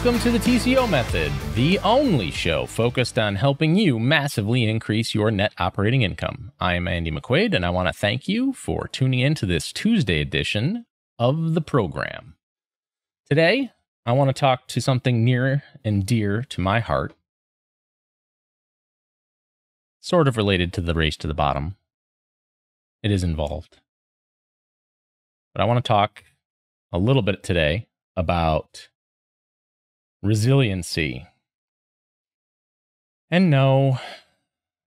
Welcome to the TCO Method, the only show focused on helping you massively increase your net operating income. I am Andy McQuaid, and I want to thank you for tuning in to this Tuesday edition of the program. Today, I want to talk to something near and dear to my heart, sort of related to the race to the bottom. It is involved. But I want to talk a little bit today about resiliency. And no,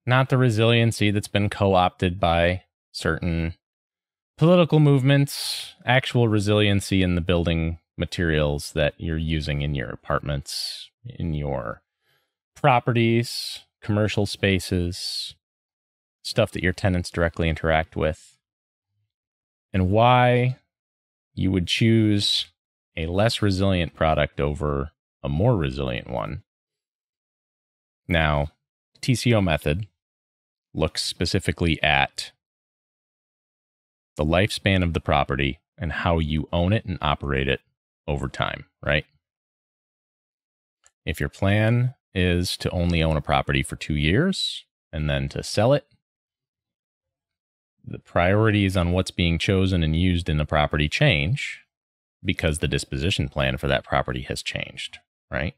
not the resiliency that's been co-opted by certain political movements, actual resiliency in the building materials that you're using in your apartments, in your properties, commercial spaces, stuff that your tenants directly interact with, and why you would choose a less resilient product over a more resilient one. Now, TCO Method looks specifically at the lifespan of the property and how you own it and operate it over time, right? If your plan is to only own a property for 2 years and then to sell it, the priorities on what's being chosen and used in the property change because the disposition plan for that property has changed, right?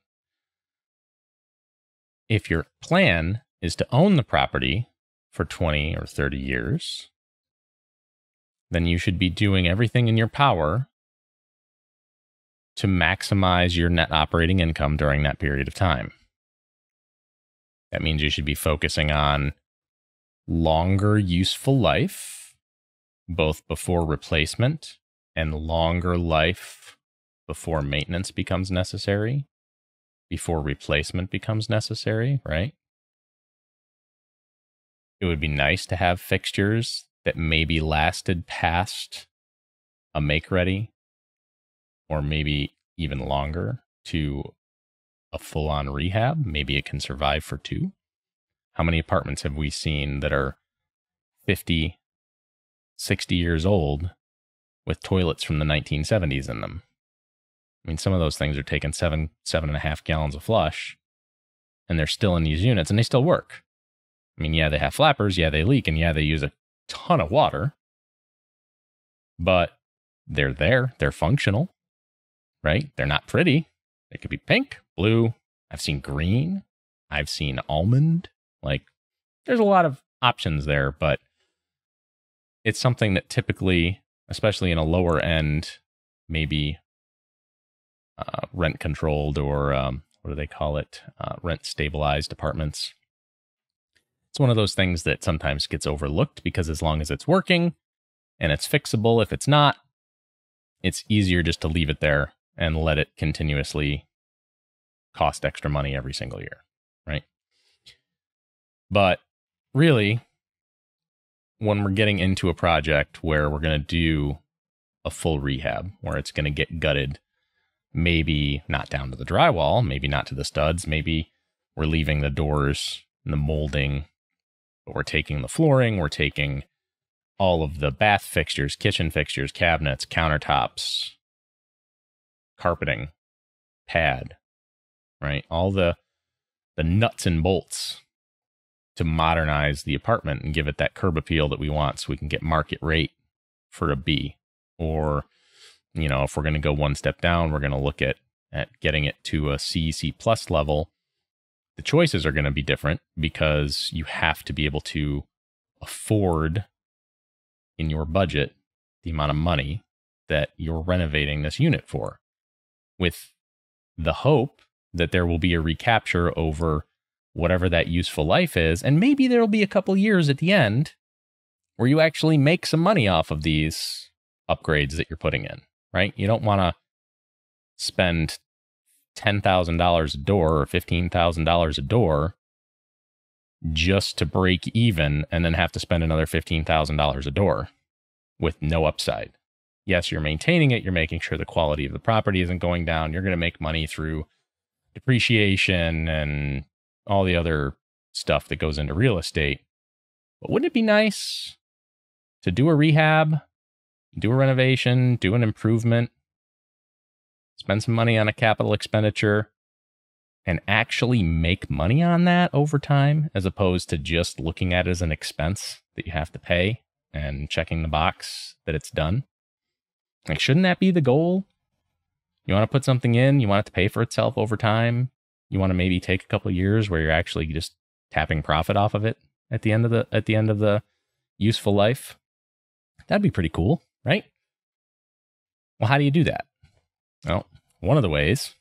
If your plan is to own the property for 20 or 30 years, then you should be doing everything in your power to maximize your net operating income during that period of time. That means you should be focusing on longer useful life, both before replacement and longer life before maintenance becomes necessary, before replacement becomes necessary, right? It would be nice to have fixtures that maybe lasted past a make-ready, or maybe even longer to a full-on rehab. Maybe it can survive for 2. How many apartments have we seen that are 50, 60 years old with toilets from the 1970s in them? I mean, some of those things are taking 7.5 gallons of flush, and they're still in these units, and they still work. I mean, yeah, they have flappers, yeah, they leak, and yeah, they use a ton of water, but they're there, they're functional, right? They're not pretty. They could be pink, blue. I've seen green. I've seen almond. Like, there's a lot of options there, but it's something that typically, especially in a lower end, maybe rent controlled or what do they call it? Rent stabilized apartments. It's one of those things that sometimes gets overlooked because as long as it's working and it's fixable, if it's not, it's easier just to leave it there and let it continuously cost extra money every single year, right? But really, when we're getting into a project where we're going to do a full rehab, where it's going to get gutted, maybe not down to the drywall, maybe not to the studs, maybe we're leaving the doors and the molding, but we're taking the flooring, we're taking all of the bath fixtures, kitchen fixtures, cabinets, countertops, carpeting, pad, right? All the nuts and bolts to modernize the apartment and give it that curb appeal that we want so we can get market rate for a B. Or, you know, if we're going to go one step down, we're going to look at getting it to a C, C plus level. The choices are going to be different because you have to be able to afford in your budget the amount of money that you're renovating this unit for, with the hope that there will be a recapture over whatever that useful life is. And maybe there'll be a couple years at the end where you actually make some money off of these upgrades that you're putting in, right? You don't want to spend $10,000 a door or $15,000 a door just to break even and then have to spend another $15,000 a door with no upside. Yes, you're maintaining it. You're making sure the quality of the property isn't going down. You're going to make money through depreciation and all the other stuff that goes into real estate. But wouldn't it be nice to do a rehab, do a renovation, do an improvement, spend some money on a capital expenditure, and actually make money on that over time, as opposed to just looking at it as an expense that you have to pay and checking the box that it's done. Like, shouldn't that be the goal? You want to put something in, you want it to pay for itself over time. You want to maybe take a couple of years where you're actually just tapping profit off of it at the end of the useful life. That'd be pretty cool, right? Well, how do you do that? Well, one of the ways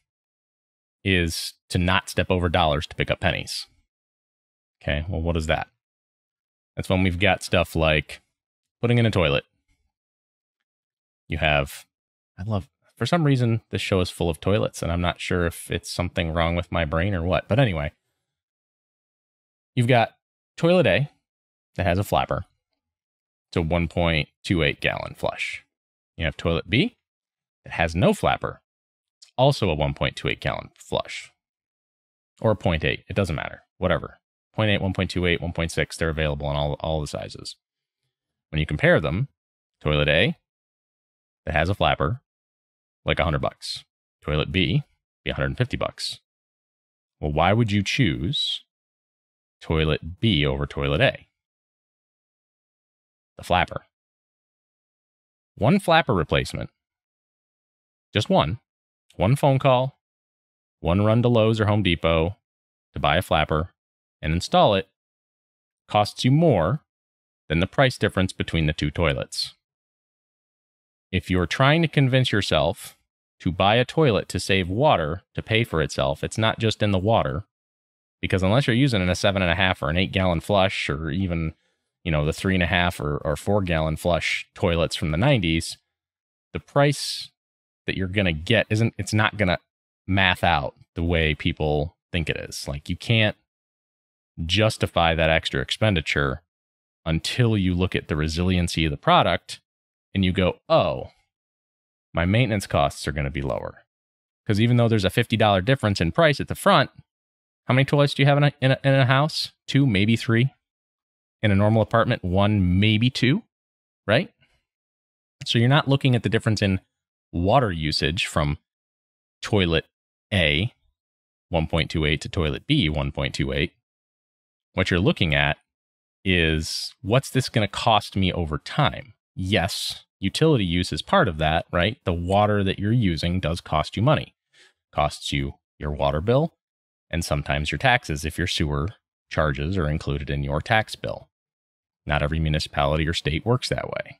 is to not step over dollars to pick up pennies. Okay, well, what is that? That's when we've got stuff like putting in a toilet. For some reason, this show is full of toilets, and I'm not sure if it's something wrong with my brain or what. But anyway, you've got toilet A that has a flapper. It's a 1.28 gallon flush. You have toilet B that has no flapper. It's also a 1.28 gallon flush. Or 0.8. It doesn't matter. Whatever. 0.8, 1.28, 1.6, they're available in all the sizes. When you compare them, toilet A that has a flapper, like $100. Toilet B, be $150. Well, why would you choose toilet B over toilet A? The flapper. One flapper replacement, just one phone call, one run to Lowe's or Home Depot to buy a flapper and install it, costs you more than the price difference between the two toilets. If you're trying to convince yourself to buy a toilet to save water to pay for itself, it's not just in the water, because unless you're using a 7.5 or an 8 gallon flush, or even, the 3.5 or 4 gallon flush toilets from the 90s, the price that you're going to get it's not going to math out the way people think it is. Like, you can't justify that extra expenditure until you look at the resiliency of the product and you go, oh, my maintenance costs are going to be lower. Because even though there's a $50 difference in price at the front, how many toilets do you have in a house? 2, maybe 3. In a normal apartment, 1, maybe 2, right? So you're not looking at the difference in water usage from toilet A, 1.28, to toilet B, 1.28. What you're looking at is, what's this going to cost me over time? Yes, utility use is part of that, right? The water that you're using does cost you money. Costs you your water bill and sometimes your taxes if your sewer charges are included in your tax bill. Not every municipality or state works that way.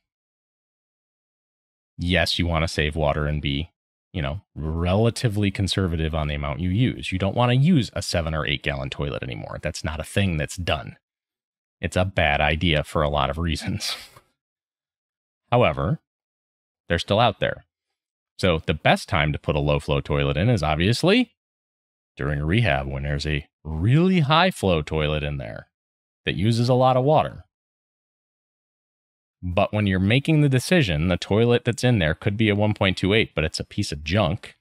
Yes, you want to save water and be, relatively conservative on the amount you use. You don't want to use a 7 or 8 gallon toilet anymore. That's not a thing that's done. It's a bad idea for a lot of reasons. However, they're still out there. So the best time to put a low flow toilet in is obviously during a rehab, when there's a really high flow toilet in there that uses a lot of water. But when you're making the decision, the toilet that's in there could be a 1.28, but it's a piece of junk.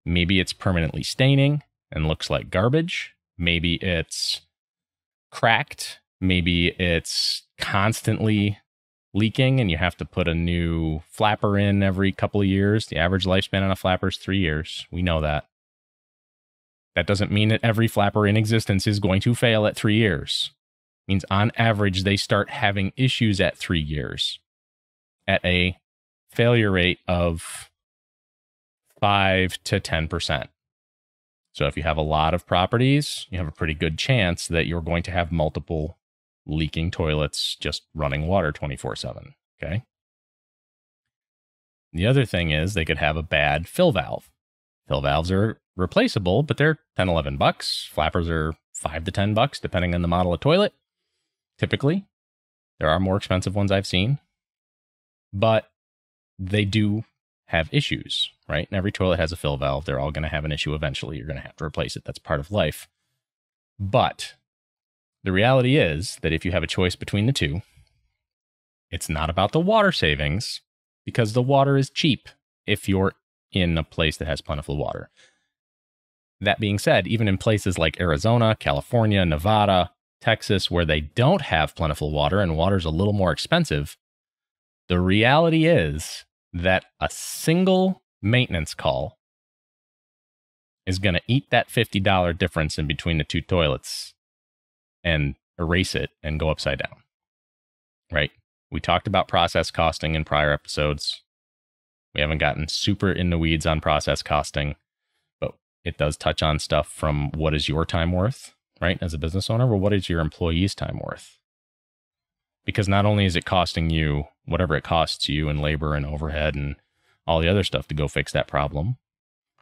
Maybe it's permanently staining and looks like garbage. Maybe it's cracked. Maybe it's constantly leaking and you have to put a new flapper in every couple of years. The average lifespan on a flapper is 3 years. We know that. That doesn't mean that every flapper in existence is going to fail at 3 years. It means on average, they start having issues at 3 years at a failure rate of 5 to 10%. So if you have a lot of properties, you have a pretty good chance that you're going to have multiple leaking toilets just running water 24/7, okay? The other thing is they could have a bad fill valve. Fill valves are replaceable, but they're $10, $11. Flappers are $5 to $10, depending on the model of toilet. Typically, there are more expensive ones I've seen, but they do have issues, right? And every toilet has a fill valve. They're all going to have an issue eventually. You're going to have to replace it. That's part of life. But the reality is that if you have a choice between the two, it's not about the water savings, because the water is cheap if you're in a place that has plentiful water. That being said, even in places like Arizona, California, Nevada, Texas, where they don't have plentiful water and water's a little more expensive, the reality is that a single maintenance call is going to eat that $50 difference in between the two toilets and erase it and go upside down, right? We talked about process costing in prior episodes. We haven't gotten super in the weeds on process costing, but it does touch on stuff from what is your time worth, right? As a business owner, well, what is your employees' time worth? Because not only is it costing you whatever it costs you in labor and overhead and all the other stuff to go fix that problem,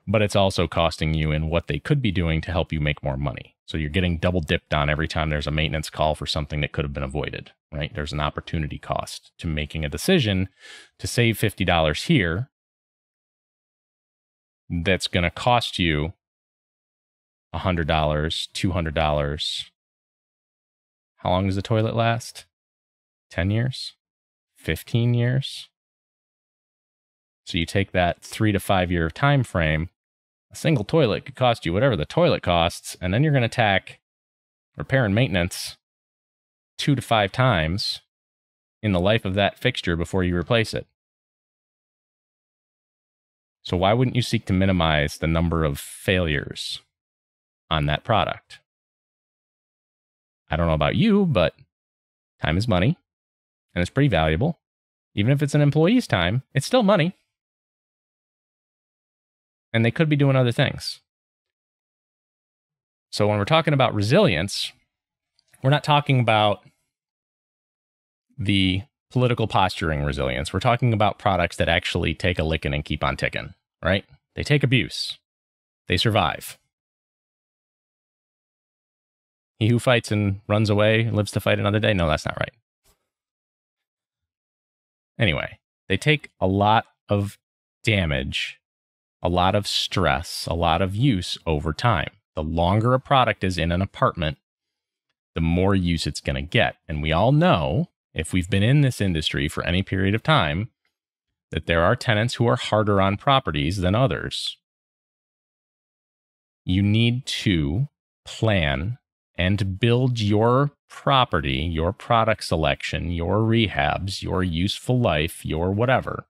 but it's also costing you in what they could be doing to help you make more money. So you're getting double dipped on every time there's a maintenance call for something that could have been avoided, right? There's an opportunity cost to making a decision to save $50 here that's going to cost you $100, $200. How long does the toilet last? 10 years? 15 years? So you take that 3 to 5 year time frame, a single toilet could cost you whatever the toilet costs, and then you're going to tack repair and maintenance 2 to 5 times in the life of that fixture before you replace it. So why wouldn't you seek to minimize the number of failures on that product? I don't know about you, but time is money, and it's pretty valuable. Even if it's an employee's time, it's still money. And they could be doing other things. So when we're talking about resilience, we're not talking about the political posturing resilience. We're talking about products that actually take a licking and keep on ticking, right? They take abuse. They survive. He who fights and runs away lives to fight another day. No, that's not right. Anyway, they take a lot of damage, a lot of stress, a lot of use over time. The longer a product is in an apartment, the more use it's going to get. And we all know, if we've been in this industry for any period of time, that there are tenants who are harder on properties than others. You need to plan and build your property, your product selection, your rehabs, your useful life, your whatever,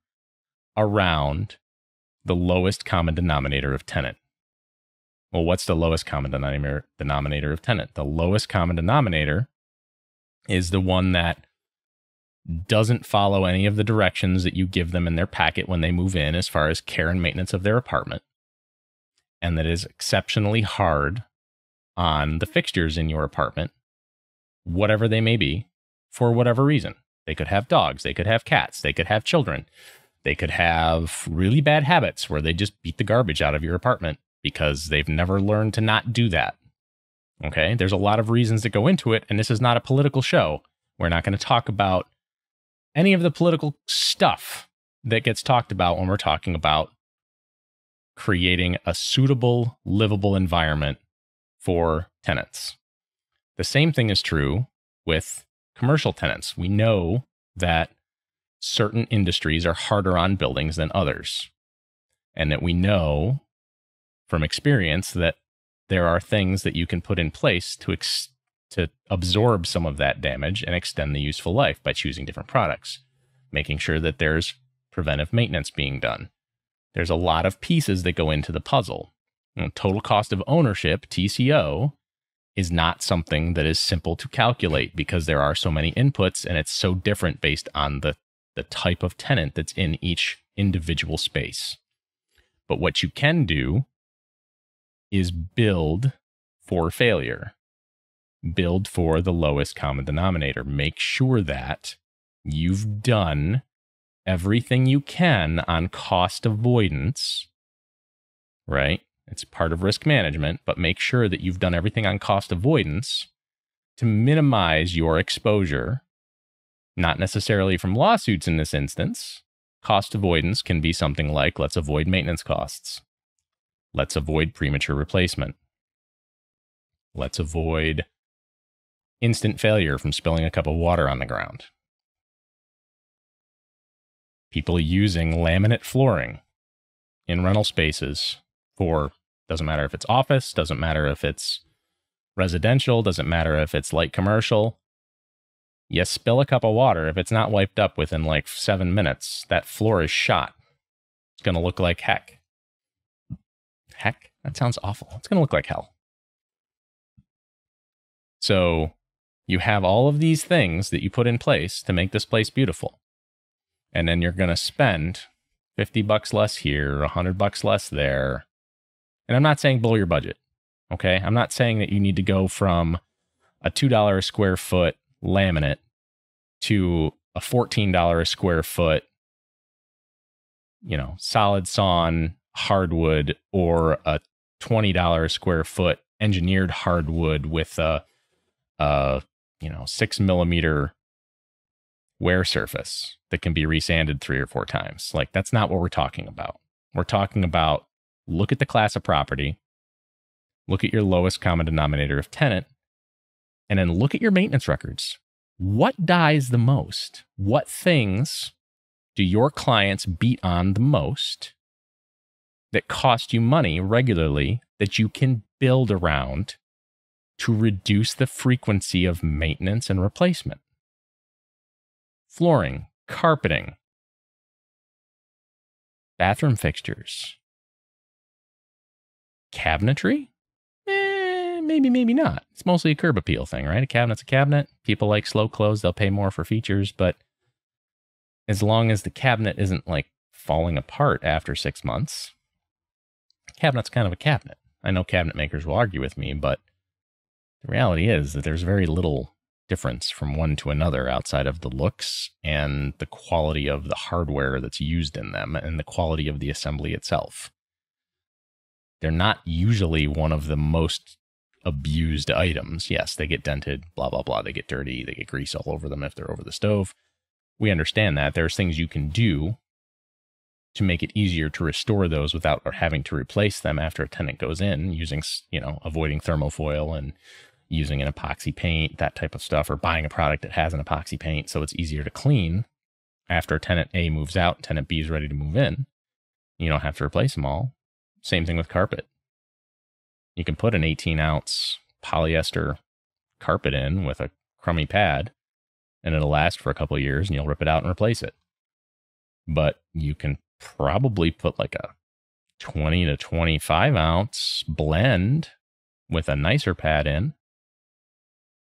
around the lowest common denominator of tenant. Well, what's the lowest common denominator of tenant? The lowest common denominator is the one that doesn't follow any of the directions that you give them in their packet when they move in as far as care and maintenance of their apartment, and that is exceptionally hard on the fixtures in your apartment, whatever they may be, for whatever reason. They could have dogs, they could have cats, they could have children, they could have really bad habits where they just beat the garbage out of your apartment because they've never learned to not do that. Okay, there's a lot of reasons that go into it, and this is not a political show. We're not going to talk about any of the political stuff that gets talked about when we're talking about creating a suitable, livable environment for tenants. The same thing is true with commercial tenants. We know that certain industries are harder on buildings than others, and that we know from experience that there are things that you can put in place to absorb some of that damage and extend the useful life by choosing different products, making sure that there's preventive maintenance being done. There's a lot of pieces that go into the puzzle. Total cost of ownership, TCO, is not something that is simple to calculate because there are so many inputs and it's so different based on the type of tenant that's in each individual space. But what you can do is build for failure. Build for the lowest common denominator. Make sure that you've done everything you can on cost avoidance, right? It's part of risk management, but make sure that you've done everything on cost avoidance to minimize your exposure, not necessarily from lawsuits in this instance. Cost avoidance can be something like, let's avoid maintenance costs. Let's avoid premature replacement. Let's avoid instant failure from spilling a cup of water on the ground. People using laminate flooring in rental spaces for, doesn't matter if it's office, doesn't matter if it's residential, doesn't matter if it's light commercial. You spill a cup of water, if it's not wiped up within like 7 minutes, that floor is shot. It's going to look like heck. Heck? That sounds awful. It's going to look like hell. So you have all of these things that you put in place to make this place beautiful. And then you're going to spend $50 less here, $100 less there. And I'm not saying blow your budget. Okay. I'm not saying that you need to go from a $2 a square foot laminate to a $14 a square foot, solid sawn hardwood, or a $20 a square foot engineered hardwood with a 6mm wear surface that can be resanded 3 or 4 times. Like, that's not what we're talking about. We're talking about, look at the class of property, look at your lowest common denominator of tenant, and then look at your maintenance records. What dies the most? What things do your clients beat on the most that cost you money regularly that you can build around to reduce the frequency of maintenance and replacement? Flooring, carpeting, bathroom fixtures, cabinetry? Maybe not. It's mostly a curb appeal thing, right? A cabinet's a cabinet. People like slow close. They'll pay more for features, but as long as the cabinet isn't like falling apart after 6 months, cabinet's kind of a cabinet. I know cabinet makers will argue with me, but the reality is that there's very little difference from one to another outside of the looks and the quality of the hardware that's used in them and the quality of the assembly itself. They're not usually one of the most abused items. Yes, they get dented, blah, blah, blah. They get dirty. They get grease all over them if they're over the stove. We understand that. There's things you can do to make it easier to restore those without having to replace them after a tenant goes in, using, avoiding thermofoil and using an epoxy paint, that type of stuff, or buying a product that has an epoxy paint so it's easier to clean after tenant A moves out, tenant B is ready to move in. You don't have to replace them all. Same thing with carpet. You can put an 18-ounce polyester carpet in with a crummy pad, and it'll last for a couple of years, and you'll rip it out and replace it. But you can probably put like a 20 to 25-ounce blend with a nicer pad in,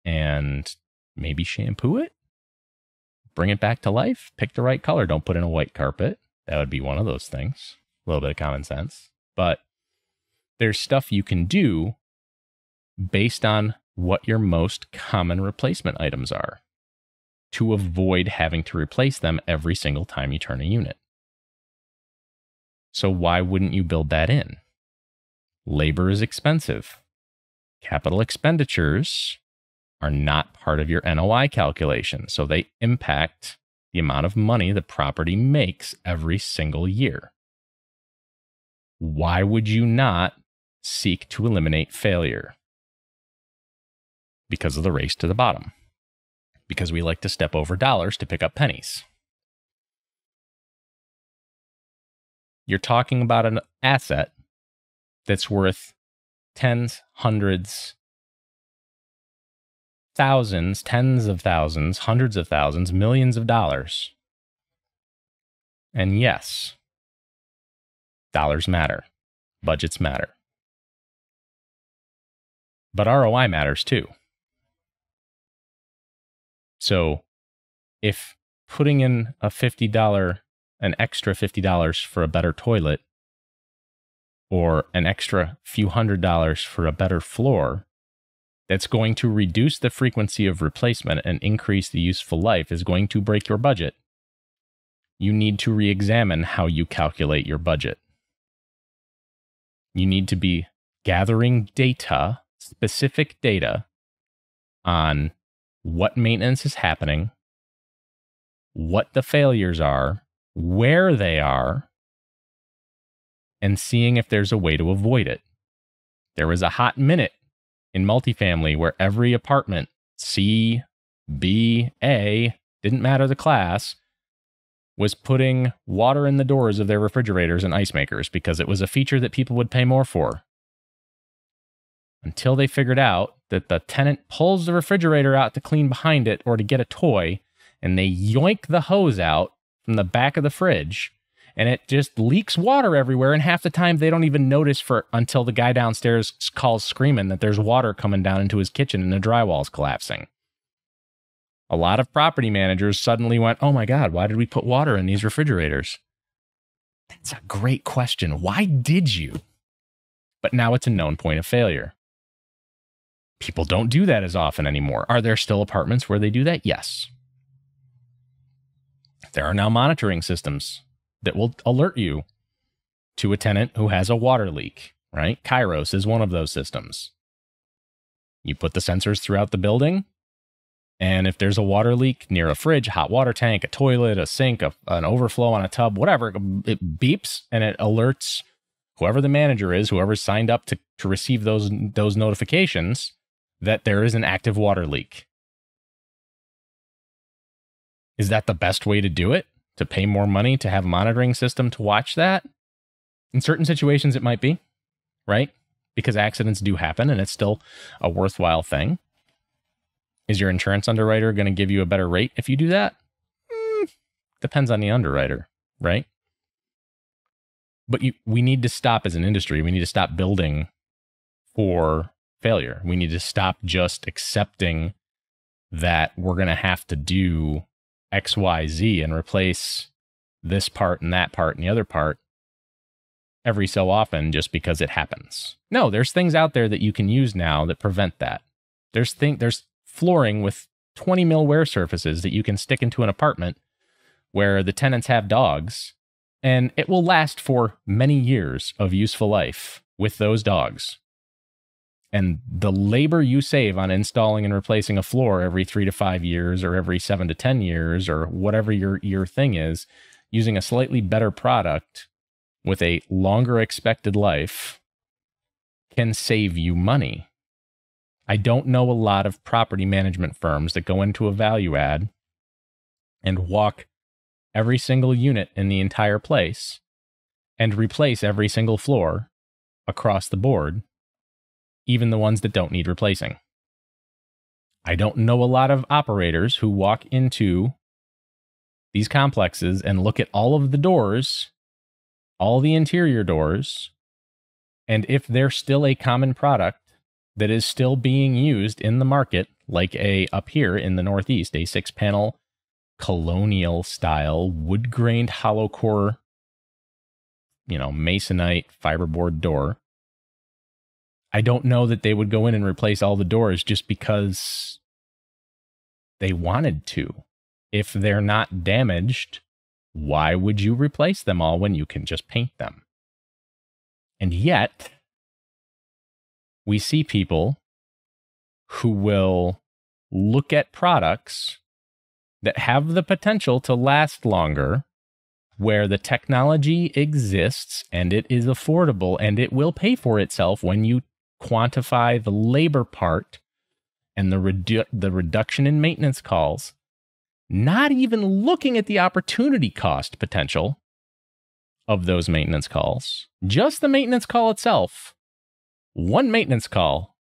and maybe shampoo it, bring it back to life, pick the right color. Don't put in a white carpet. That would be one of those things. A little bit of common sense. But there's stuff you can do based on what your most common replacement items are to avoid having to replace them every single time you turn a unit. So why wouldn't you build that in? Labor is expensive. Capital expenditures are not part of your NOI calculation, so they impact the amount of money the property makes every single year. Why would you not seek to eliminate failure? Because of the race to the bottom. Because we like to step over dollars to pick up pennies. You're talking about an asset that's worth tens, hundreds, thousands, tens of thousands, hundreds of thousands, millions of dollars. And yes, dollars matter. Budgets matter. But ROI matters too. So if putting in an extra $50 for a better toilet, or an extra few $100s for a better floor, that's going to reduce the frequency of replacement and increase the useful life is going to break your budget, you need to re-examine how you calculate your budget. You need to be gathering data, specific data, on what maintenance is happening, what the failures are, where they are, and seeing if there's a way to avoid it. There was a hot minute in multifamily where every apartment, C, B, A, didn't matter the class, was putting water in the doors of their refrigerators and ice makers because it was a feature that people would pay more for. Until they figured out that the tenant pulls the refrigerator out to clean behind it or to get a toy, and they yoink the hose out from the back of the fridge, and it just leaks water everywhere. And half the time they don't even notice until the guy downstairs calls screaming that there's water coming down into his kitchen and the drywall's collapsing. A lot of property managers suddenly went, oh my God, why did we put water in these refrigerators? That's a great question. Why did you? But now it's a known point of failure. People don't do that as often anymore. Are there still apartments where they do that? Yes. There are now monitoring systems that will alert you to a tenant who has a water leak, right? Kairos is one of those systems. You put the sensors throughout the building, and if there's a water leak near a fridge, hot water tank, a toilet, a sink, an overflow on a tub, whatever, it beeps and it alerts whoever the manager is, whoever's signed up to receive those notifications that there is an active water leak. Is that the best way to do it? To pay more money to have a monitoring system to watch that? In certain situations, it might be, right? Because accidents do happen and it's still a worthwhile thing. Is your insurance underwriter going to give you a better rate if you do that? Depends on the underwriter, right? But we need to stop as an industry. We need to stop building for failure. We need to stop just accepting that we're going to have to do X, Y, Z and replace this part and that part and the other part every so often just because it happens. No, there's things out there that you can use now that prevent that. There's flooring with 20 mil wear surfaces that you can stick into an apartment where the tenants have dogs, and it will last for many years of useful life with those dogs. And the labor you save on installing and replacing a floor every 3 to 5 years or every 7 to 10 years or whatever your thing is, using a slightly better product with a longer expected life can save you money. I don't know a lot of property management firms that go into a value add and walk every single unit in the entire place and replace every single floor across the board, even the ones that don't need replacing. I don't know a lot of operators who walk into these complexes and look at all of the doors, all the interior doors, and if they're still a common product that is still being used in the market, like up here in the Northeast, a 6-panel colonial style wood grained hollow core, masonite fiberboard door. I don't know that they would go in and replace all the doors just because they wanted to. If they're not damaged, why would you replace them all when you can just paint them? And yet, we see people who will look at products that have the potential to last longer, where the technology exists and it is affordable and it will pay for itself when you quantify the labor part and the reduction in maintenance calls, not even looking at the opportunity cost potential of those maintenance calls, just the maintenance call itself. One maintenance call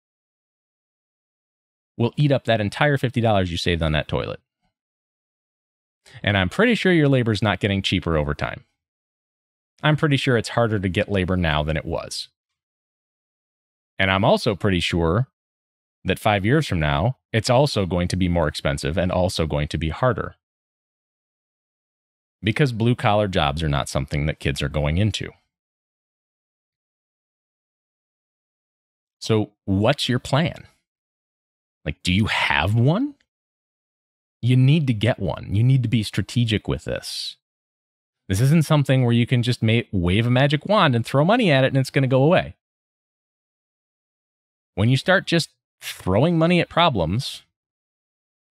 will eat up that entire $50 you saved on that toilet. And I'm pretty sure your labor's not getting cheaper over time. I'm pretty sure it's harder to get labor now than it was. And I'm also pretty sure that 5 years from now, it's also going to be more expensive and also going to be harder. Because blue-collar jobs are not something that kids are going into. So what's your plan? Like, do you have one? You need to get one. You need to be strategic with this. This isn't something where you can just wave a magic wand and throw money at it and it's going to go away. When you start just throwing money at problems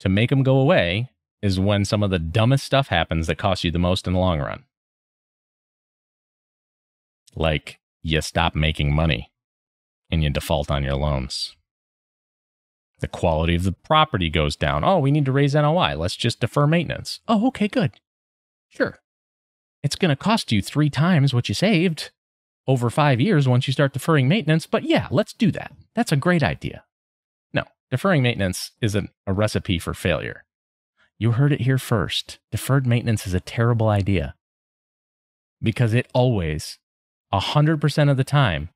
to make them go away is when some of the dumbest stuff happens that costs you the most in the long run. Like, you stop making money and you default on your loans. The quality of the property goes down. Oh, we need to raise NOI. Let's just defer maintenance. Oh, okay, good. Sure. It's going to cost you 3 times what you saved over 5 years once you start deferring maintenance. But yeah, let's do that. That's a great idea. No, deferring maintenance isn't a recipe for failure. You heard it here first. Deferred maintenance is a terrible idea. because it always, 100% of the time,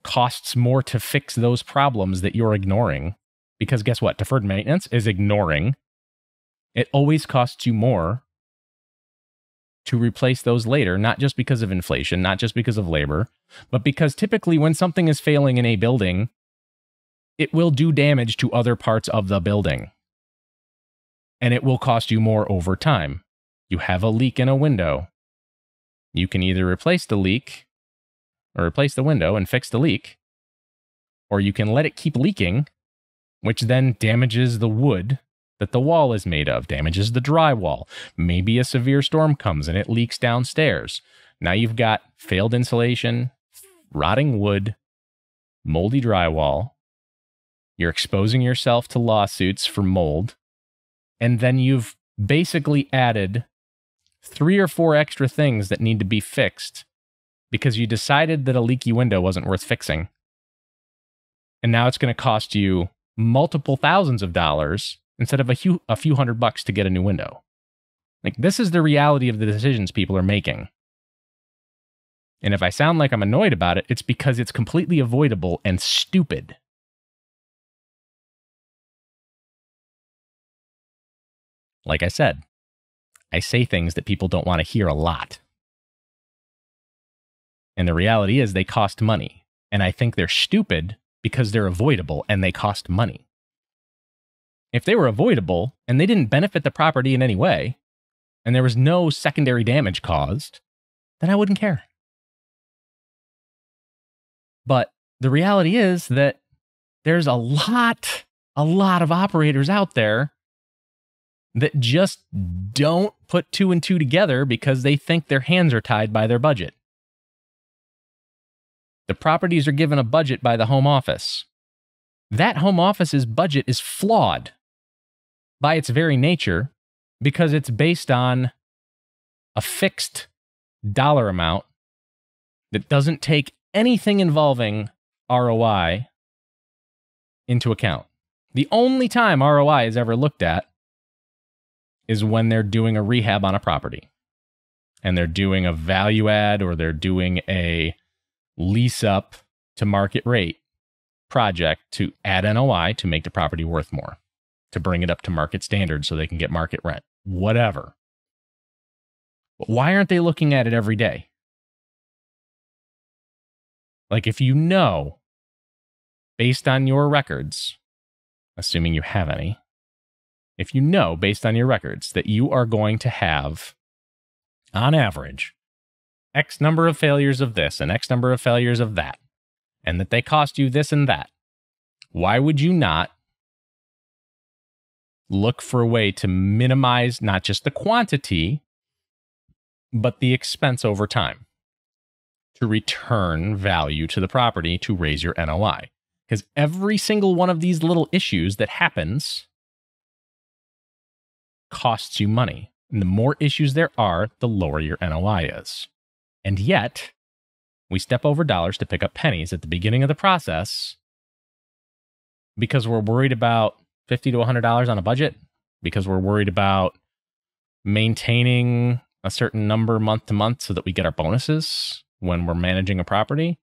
costs more to fix those problems that you're ignoring. Because guess what? Deferred maintenance is ignoring. It always costs you more to replace those later, not just because of inflation, not just because of labor, but because typically when something is failing in a building, it will do damage to other parts of the building. And it will cost you more over time. You have a leak in a window. You can either replace the leak or replace the window and fix the leak, or you can let it keep leaking, which then damages the wood that the wall is made of, damages the drywall. Maybe a severe storm comes and it leaks downstairs. Now you've got failed insulation, rotting wood, moldy drywall. You're exposing yourself to lawsuits for mold. And then you've basically added 3 or 4 extra things that need to be fixed because you decided that a leaky window wasn't worth fixing. And now it's going to cost you multiple thousands of dollars instead of a few $100 to get a new window. Like, this is the reality of the decisions people are making. And if I sound like I'm annoyed about it, it's because it's completely avoidable and stupid. Like I said, I say things that people don't want to hear a lot. And the reality is they cost money. And I think they're stupid because they're avoidable and they cost money. If they were avoidable and they didn't benefit the property in any way, and there was no secondary damage caused, then I wouldn't care. But the reality is that there's a lot of operators out there that just don't put 2 and 2 together because they think their hands are tied by their budget. The properties are given a budget by the home office. That home office's budget is flawed by its very nature because it's based on a fixed dollar amount that doesn't take anything involving ROI into account. The only time ROI is ever looked at is when they're doing a rehab on a property and they're doing a value add or they're doing a lease up to market rate project to add NOI to make the property worth more, to bring it up to market standards so they can get market rent, whatever. But why aren't they looking at it every day? Like, if you know, based on your records, assuming you have any, if you know, based on your records, that you are going to have, on average, X number of failures of this and X number of failures of that, and that they cost you this and that, why would you not look for a way to minimize not just the quantity, but the expense over time to return value to the property to raise your NOI? Because every single one of these little issues that happens costs you money. And the more issues there are, the lower your NOI is. And yet, we step over dollars to pick up pennies at the beginning of the process because we're worried about $50 to $100 on a budget, because we're worried about maintaining a certain number month to month so that we get our bonuses when we're managing a property.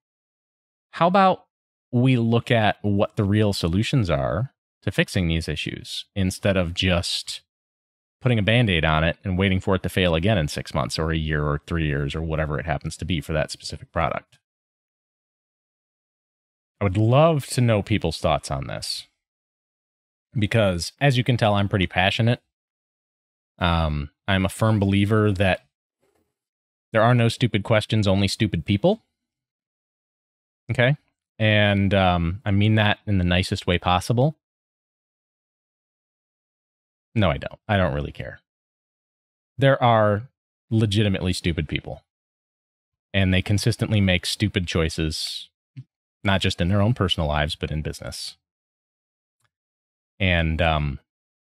How about we look at what the real solutions are to fixing these issues instead of just putting a Band-Aid on it and waiting for it to fail again in 6 months or a year or 3 years or whatever it happens to be for that specific product? I would love to know people's thoughts on this because, as you can tell, I'm pretty passionate. I'm a firm believer that there are no stupid questions, only stupid people. Okay? And I mean that in the nicest way possible. No, I don't. I don't really care. There are legitimately stupid people. And they consistently make stupid choices, not just in their own personal lives, but in business. And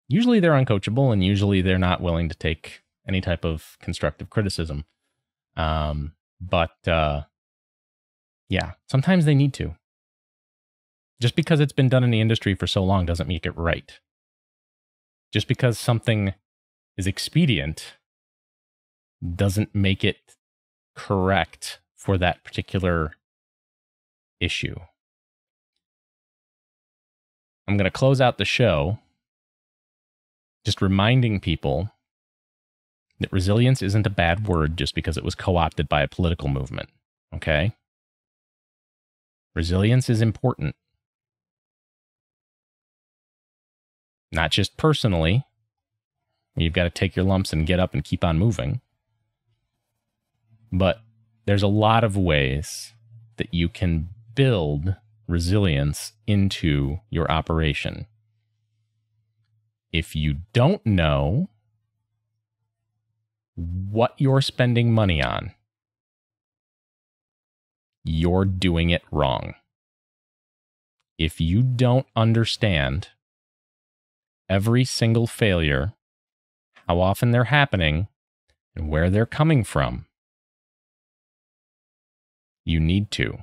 usually they're uncoachable, and usually they're not willing to take any type of constructive criticism. But sometimes they need to. Just because it's been done in the industry for so long doesn't make it right. Just because something is expedient doesn't make it correct for that particular issue. I'm going to close out the show just reminding people that resilience isn't a bad word just because it was co-opted by a political movement, okay? Resilience is important. Not just personally. You've got to take your lumps and get up and keep on moving. But there's a lot of ways that you can build resilience into your operation. If you don't know what you're spending money on, you're doing it wrong. If you don't understand every single failure, how often they're happening, and where they're coming from, you need to.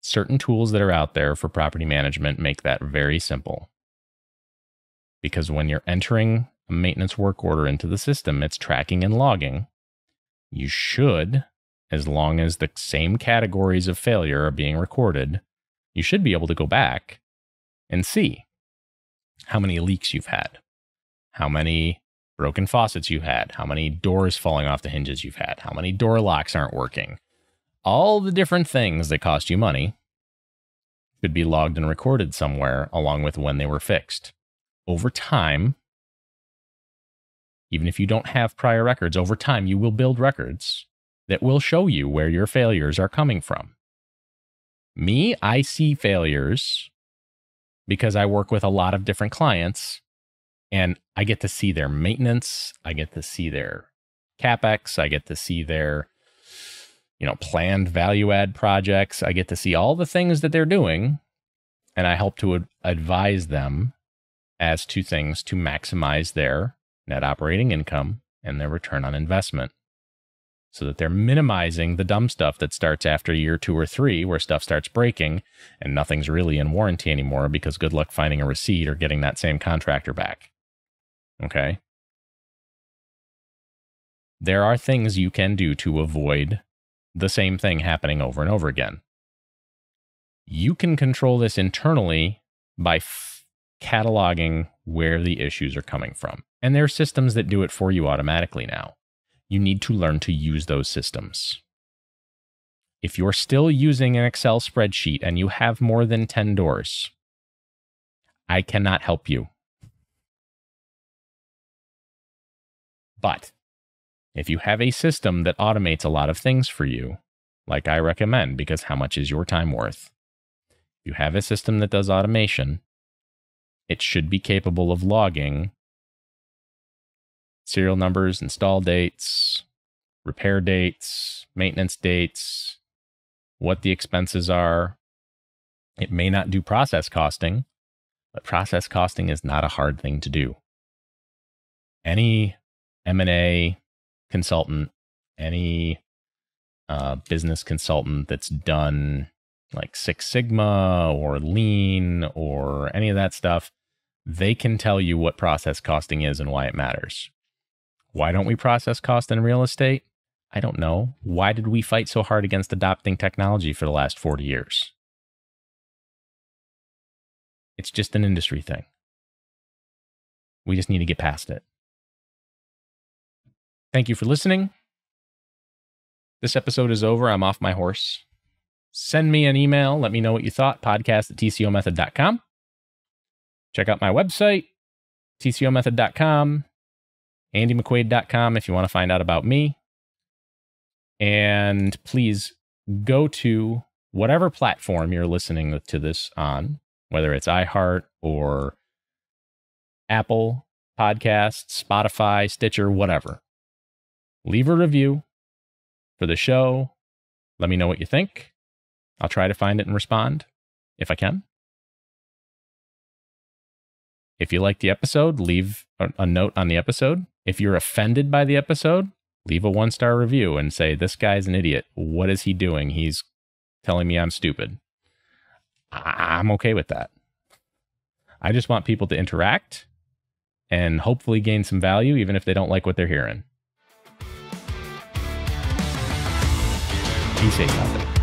Certain tools that are out there for property management make that very simple. Because when you're entering a maintenance work order into the system, it's tracking and logging. You should, as long as the same categories of failure are being recorded, you should be able to go back and see how many leaks you've had, how many broken faucets you had, how many doors falling off the hinges you've had, how many door locks aren't working. All the different things that cost you money should be logged and recorded somewhere along with when they were fixed. Over time, even if you don't have prior records, over time you will build records that will show you where your failures are coming from. Me, I see failures because I work with a lot of different clients and I get to see their maintenance, I get to see their CapEx, I get to see their planned value add projects. I get to see all the things that they're doing, and I help to advise them as to things to maximize their net operating income and their return on investment so that they're minimizing the dumb stuff that starts after year 2 or 3 where stuff starts breaking and nothing's really in warranty anymore because good luck finding a receipt or getting that same contractor back. Okay? There are things you can do to avoid the same thing happening over and over again. You can control this internally by cataloging where the issues are coming from. And there are systems that do it for you automatically now. You need to learn to use those systems. If you're still using an Excel spreadsheet and you have more than 10 doors, I cannot help you. But if you have a system that automates a lot of things for you, like I recommend, because how much is your time worth? If you have a system that does automation, it should be capable of logging serial numbers, install dates, repair dates, maintenance dates, what the expenses are. It may not do process costing, but process costing is not a hard thing to do. Any M&A consultant, any business consultant that's done like Six Sigma or Lean or any of that stuff, they can tell you what process costing is and why it matters. Why don't we process cost in real estate? I don't know. Why did we fight so hard against adopting technology for the last 40 years? It's just an industry thing. We just need to get past it. Thank you for listening. This episode is over. I'm off my horse. Send me an email. Let me know what you thought. podcast@tcomethod.com. Check out my website, tcomethod.com, andymcquaid.com if you want to find out about me. And please go to whatever platform you're listening to this on, whether it's iHeart or Apple Podcasts, Spotify, Stitcher, whatever. Leave a review for the show. Let me know what you think. I'll try to find it and respond if I can. If you like the episode, leave a note on the episode. If you're offended by the episode, leave a 1-star review and say, this guy's an idiot. What is he doing? He's telling me I'm stupid. I'm okay with that. I just want people to interact and hopefully gain some value, even if they don't like what they're hearing. Be safe out there.